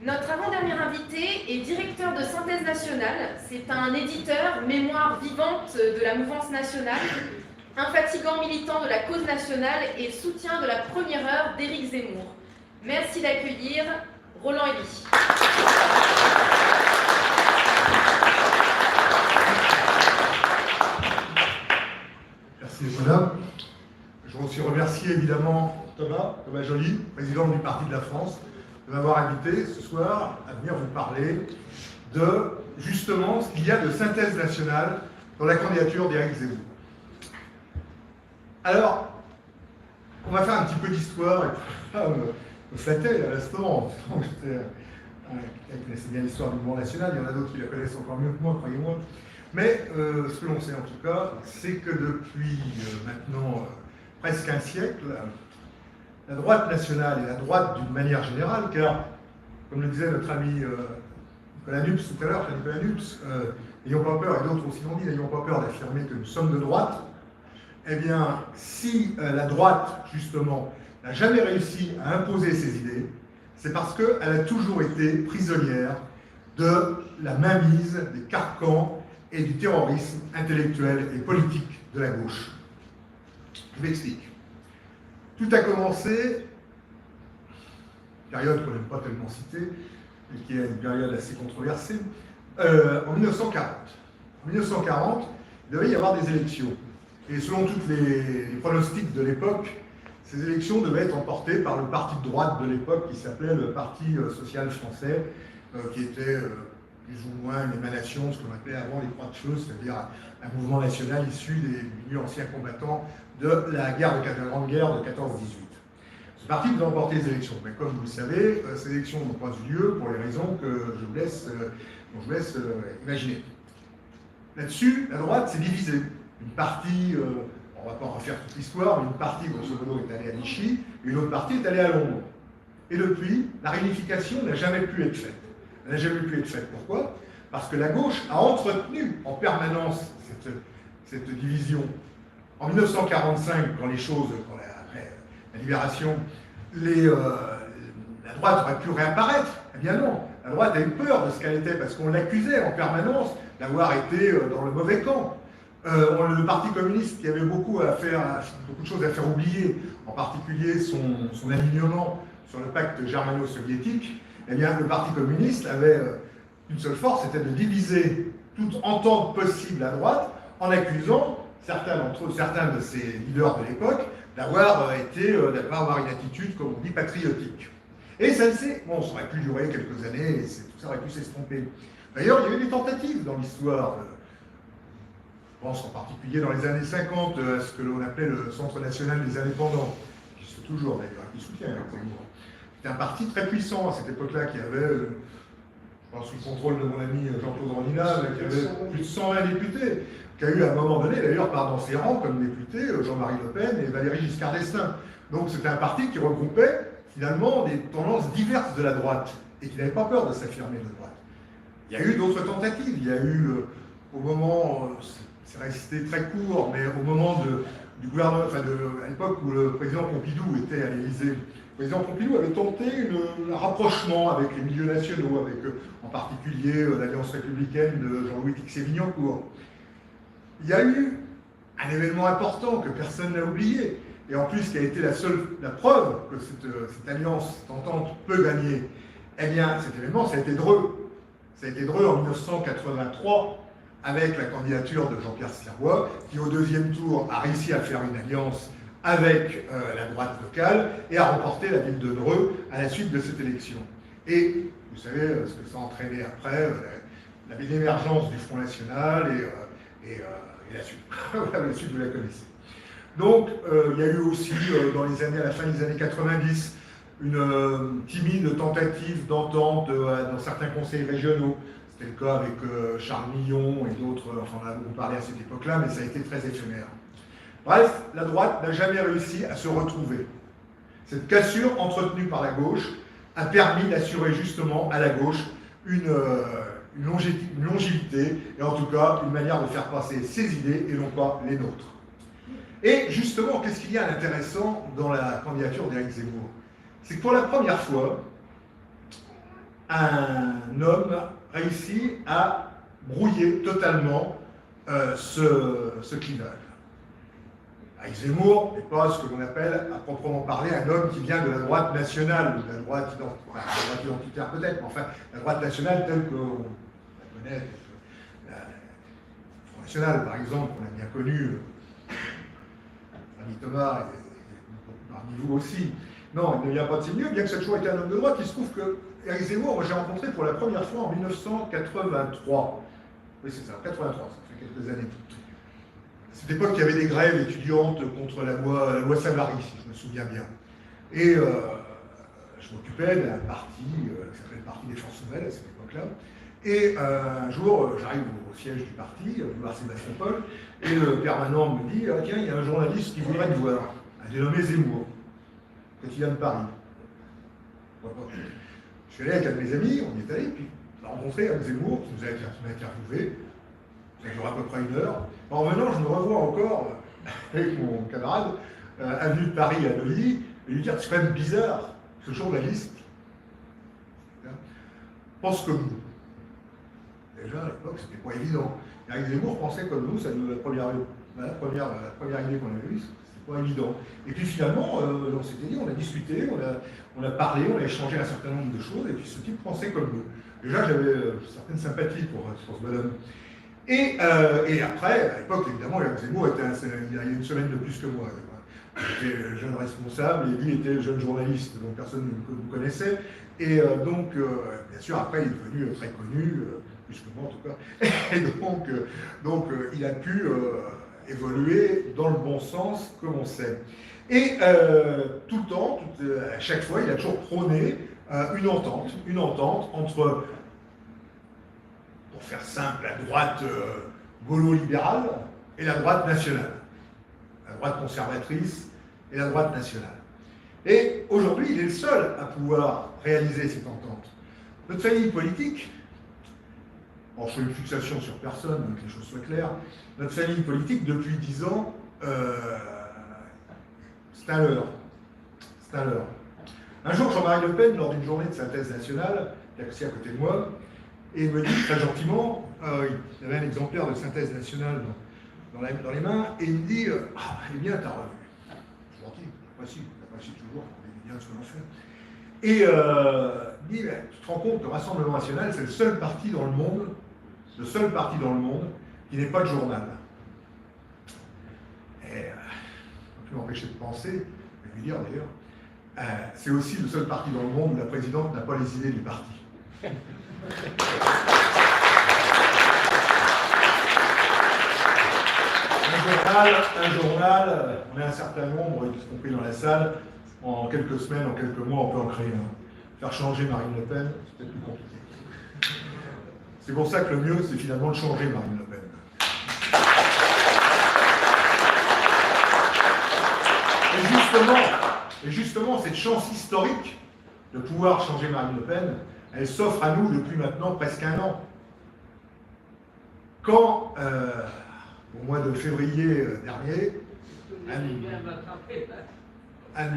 Notre avant-dernier invité est directeur de Synthèse Nationale. C'est un éditeur, mémoire vivante de la mouvance nationale, infatigant militant de la cause nationale et soutien de la première heure d'Éric Zemmour. Merci d'accueillir Roland Elie. Merci Nicolas. Je voudrais aussi remercier évidemment Thomas Joly, président du Parti de la France, de m'avoir invité ce soir à venir vous parler de justement ce qu'il y a de synthèse nationale dans la candidature d'Éric Zemmour. Alors, on va faire un petit peu d'histoire et me flatter à l'instant. Elle connaissait bien l'histoire du mouvement national, il y en a d'autres qui la connaissent encore mieux que moi, croyez-moi. Mais ce que l'on sait en tout cas, c'est que depuis maintenant presque un siècle, la droite nationale et la droite d'une manière générale, car, comme le disait notre ami Nicolas Nupes tout à l'heure, Nicolas Nupes, n'ayons pas peur, et d'autres aussi l'ont dit, n'ayons pas peur d'affirmer que nous sommes de droite, eh bien, si la droite, justement, n'a jamais réussi à imposer ses idées, c'est parce qu'elle a toujours été prisonnière de la mainmise, des carcans et du terrorisme intellectuel et politique de la gauche. Je m'explique. Tout a commencé, période qu'on n'aime pas tellement citer, et qui est une période assez controversée, en 1940. En 1940, il devait y avoir des élections. Et selon tous les pronostics de l'époque, ces élections devaient être emportées par le parti de droite de l'époque qui s'appelait le Parti social français, qui était plus ou moins une émanation, ce qu'on appelait avant les Croix de Feu, c'est-à-dire un mouvement national issu des milieux anciens combattants de la Grande Guerre de 14-18. Ce parti devait emporter les élections, mais comme vous le savez, ces élections n'ont pas eu lieu pour les raisons que je vous laisse imaginer. Là-dessus, la droite s'est divisée. Une partie, on ne va pas en refaire toute l'histoire, mais une partie, grosso modo, est allée à Vichy, et une autre partie est allée à Londres. Et depuis, la réunification n'a jamais pu être faite. Elle n'a jamais pu être faite. Pourquoi? Parce que la gauche a entretenu en permanence cette division. En 1945, quand les choses, après la libération, la droite aurait pu réapparaître. Eh bien non, la droite a eu peur de ce qu'elle était, parce qu'on l'accusait en permanence d'avoir été dans le mauvais camp. Le Parti communiste, qui avait beaucoup de choses à faire oublier, en particulier son alignement sur le pacte germano-soviétique, eh bien, le Parti communiste avait une seule force, c'était de diviser toute entente possible à droite, en accusant certains de ses leaders de l'époque d'avoir une attitude, comme on dit, patriotique. Et ça aurait pu durer quelques années, et tout ça aurait pu s'estomper. D'ailleurs, il y a eu des tentatives dans l'histoire. Je pense en particulier dans les années 50 à ce que l'on appelait le Centre national des indépendants, qui se fait toujours d'ailleurs, qui soutient avec Zemmour. C'était un parti très puissant à cette époque-là, qui avait, je pense sous le contrôle de mon ami Jean-Claude Randinat, qui avait plus de 120 députés, qui a eu à un moment donné, d'ailleurs, dans ses rangs comme députés, Jean-Marie Le Pen et Valéry Giscard d'Estaing. Donc c'était un parti qui regroupait finalement des tendances diverses de la droite, et qui n'avait pas peur de s'affirmer de droite. Il y a eu d'autres tentatives, il y a eu, au moment... c'est resté très court, mais au moment du gouvernement, à l'époque où le président Pompidou était à l'Élysée, le président Pompidou avait tenté un rapprochement avec les milieux nationaux, avec en particulier l'Alliance républicaine de Jean-Louis Tixier-Vignancourt. Il y a eu un événement important que personne n'a oublié, et en plus qui a été la preuve que cette alliance, cette entente peut gagner. Eh bien, cet événement, ça a été Dreux. Ça a été Dreux en 1983, avec la candidature de Jean-Pierre Servois, qui au deuxième tour a réussi à faire une alliance avec la droite locale et a remporté la ville de Dreux à la suite de cette élection. Et vous savez ce que ça a entraîné après, l'émergence du Front National et la suite. La suite, vous la connaissez. Donc, il y a eu aussi, à la fin des années 90, une timide tentative d'entente dans certains conseils régionaux. C'était le cas avec Charles Millon et d'autres, enfin on parlait à cette époque-là, mais ça a été très éphémère. Bref, la droite n'a jamais réussi à se retrouver. Cette cassure entretenue par la gauche a permis d'assurer justement à la gauche une longévité, et en tout cas une manière de faire passer ses idées et non pas les nôtres. Et justement, qu'est-ce qu'il y a d'intéressant dans la candidature d'Éric Zemmour? C'est que pour la première fois, un homme réussit à brouiller totalement ce clivage. Éric Zemmour n'est pas ce que l'on appelle, à proprement parler, un homme qui vient de la droite nationale, ou de la droite identitaire peut-être, mais enfin, la droite nationale telle qu'on la connaît, la Front National, par exemple, on a bien connu, Rémi Thomas, et parmi vous aussi. Non, il ne vient pas de si mieux, bien que ce soit toujours été un homme de droite. Il se trouve que Éric Zemmour, moi j'ai rencontré pour la première fois en 1983. Oui, c'est ça, 83, ça fait quelques années. À cette époque, il y avait des grèves étudiantes contre la loi Savary, si je me souviens bien. Et je m'occupais d'un parti qui s'appelait le Parti des Forces Nouvelles à cette époque-là. Et un jour, j'arrive au siège du parti, voir Sébastien Paul, et le permanent me dit, ah, tiens, il y a un journaliste qui voudrait te voir, un dénommé Zemmour, quotidien de Paris. Je suis allé avec un de mes amis, on y est allé, puis on a rencontré un Zemmour qui nous a interviewé. Ça dure à peu près 1 heure. En revenant, je me revois encore avec mon camarade, avenue de Paris à Neuilly, et lui dire c'est quand même bizarre, ce journaliste pense comme nous. Déjà, à l'époque, c'était pas évident. Éric Zemmour pensait comme nous, la première idée qu'on avait eue, c'était pas évident. Et puis finalement, on s'était dit, on a discuté, on a parlé, on a échangé un certain nombre de choses, et puis ce type pensait comme nous. Déjà, j'avais certaines sympathies pour ce bonhomme. Et après, à l'époque, évidemment, Éric Zemmour il y a 1 semaine de plus que moi. J'étais jeune responsable et lui était jeune journaliste, donc personne ne nous connaissait. Et donc, bien sûr, après, il est devenu très connu, plus que moi en tout cas. Et donc il a pu évoluer dans le bon sens, comme on sait. Et tout le temps, à chaque fois, il a toujours prôné une entente entre, pour faire simple, la droite gaulo-libérale et la droite nationale. La droite conservatrice et la droite nationale. Et aujourd'hui, il est le seul à pouvoir réaliser cette entente. Notre famille politique, bon, je fais une fixation sur personne, donc que les choses soient claires, notre famille politique, depuis 10 ans, c'est un leurre. C'est un leurre. Un jour, Jean-Marie Le Pen, lors d'une journée de synthèse nationale, qui est assis à côté de moi, et il me dit très gentiment, il avait un exemplaire de synthèse nationale dans les mains, et il me dit ah, elle est bien ta revue. Je suis gentil, j'apprécie toujours, on est bien ce que l'on fait. Et il dit tu te rends compte, le Rassemblement national, c'est le seul parti dans le monde, qui n'est pas de journal. Et je ne peux plus m'empêcher de penser, je vais lui dire d'ailleurs, c'est aussi le seul parti dans le monde où la présidente n'a pas les idées du parti. Un journal, on est un certain nombre, y compris dans la salle, en quelques semaines, en quelques mois, on peut en créer un. Faire changer Marine Le Pen, c'est peut-être plus compliqué. C'est pour ça que le mieux, c'est finalement de changer Marine Le Pen. Et justement, cette chance historique de pouvoir changer Marine Le Pen, elle s'offre à nous depuis maintenant presque 1 an. Quand, au mois de février dernier, un de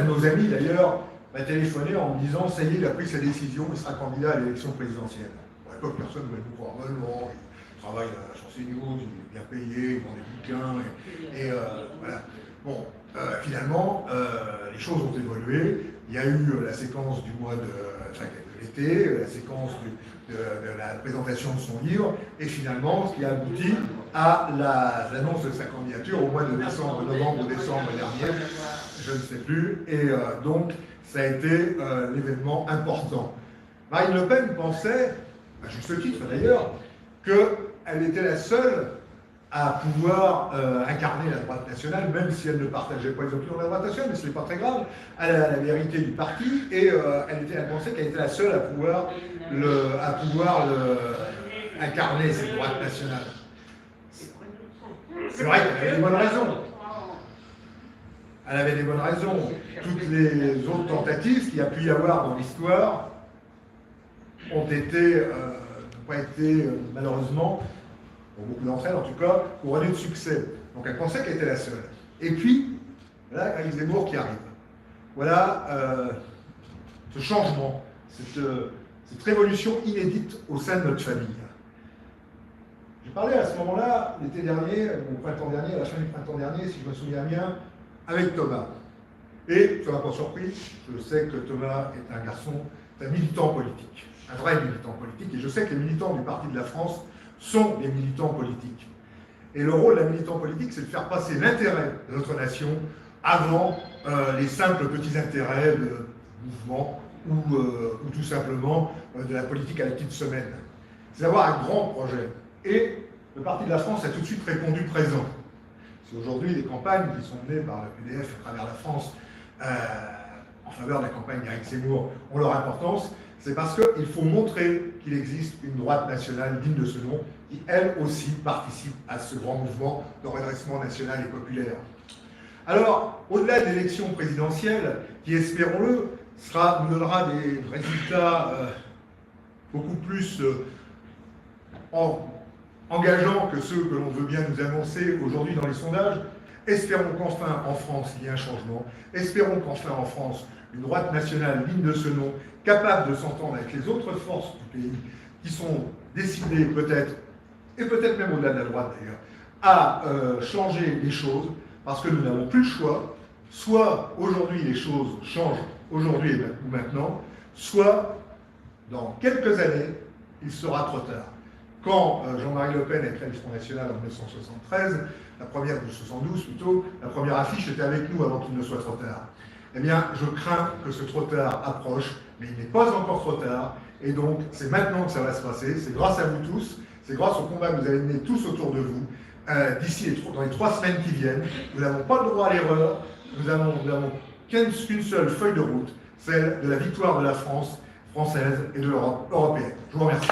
nos amis d'ailleurs, m'a téléphoné en me disant ça y est, il a pris sa décision, il sera candidat à l'élection présidentielle. À l'époque, personne ne voulait nous croire. Non, il travaille sur CNews, il est bien payé, il vend des bouquins, et voilà. Bon, finalement, les choses ont évolué. Il y a eu la séquence du mois de l'été, la séquence de la présentation de son livre, et finalement, ce qui a abouti à l'annonce de sa candidature au mois de novembre ou décembre dernier, je ne sais plus, et donc ça a été l'événement important. Marine Le Pen pensait, à juste titre d'ailleurs, qu'elle était la seule à pouvoir incarner la droite nationale, même si elle ne partageait pas les opinions de la droite nationale, mais ce n'est pas très grave. Elle a la vérité du parti, et elle pensait qu'elle était la seule à pouvoir incarner cette droite nationale. C'est vrai qu'elle avait des bonnes raisons. Elle avait des bonnes raisons. Toutes les autres tentatives qu'il y a pu y avoir dans l'histoire n'ont pas été, malheureusement, pour beaucoup d'entre elles en tout cas, couronnées de succès. Donc elle pensait qu'elle était la seule. Et puis, là, Éric Zemmour qui arrive. voilà ce changement, cette révolution inédite au sein de notre famille. J'ai parlé à ce moment-là, l'été dernier, au printemps dernier, à la fin du printemps dernier, si je me souviens bien, avec Thomas. Et, ça ne m'a pas surpris, je sais que Thomas est un garçon, un militant politique, un vrai militant politique, et je sais que les militants du Parti de la France sont des militants politiques. Et le rôle d'un militant politique, c'est de faire passer l'intérêt de notre nation avant les simples petits intérêts de mouvement ou tout simplement de la politique à la petite semaine. C'est d'avoir un grand projet. Et le Parti de la France a tout de suite répondu présent. C'est aujourd'hui les campagnes qui sont menées par le PDF à travers la France en faveur de la campagne d'Éric Zemmour ont leur importance, c'est parce qu'il faut montrer qu'il existe une droite nationale digne de ce nom, qui elle aussi participe à ce grand mouvement de redressement national et populaire. Alors, au-delà de l'élection présidentielle, qui, espérons-le, nous donnera des résultats beaucoup plus engageants que ceux que l'on veut bien nous annoncer aujourd'hui dans les sondages, espérons qu'enfin en France il y ait un changement, espérons qu'enfin en France une droite nationale digne de ce nom, capable de s'entendre avec les autres forces du pays, qui sont décidées peut-être, et peut-être même au-delà de la droite d'ailleurs, à changer les choses, parce que nous n'avons plus le choix, soit aujourd'hui les choses changent, aujourd'hui ou maintenant, soit dans quelques années, il sera trop tard. Quand Jean-Marie Le Pen a créé le Front National en 1973, la première de 72 plutôt, la première affiche était avec nous avant qu'il ne soit trop tard. Eh bien, je crains que ce trop tard approche, mais il n'est pas encore trop tard, et donc c'est maintenant que ça va se passer, c'est grâce à vous tous, c'est grâce au combat que vous avez mené tous autour de vous, d'ici dans les 3 semaines qui viennent. Nous n'avons pas le droit à l'erreur, nous n'avons qu'une seule feuille de route, celle de la victoire de la France française et de l'Europe européenne. Je vous remercie.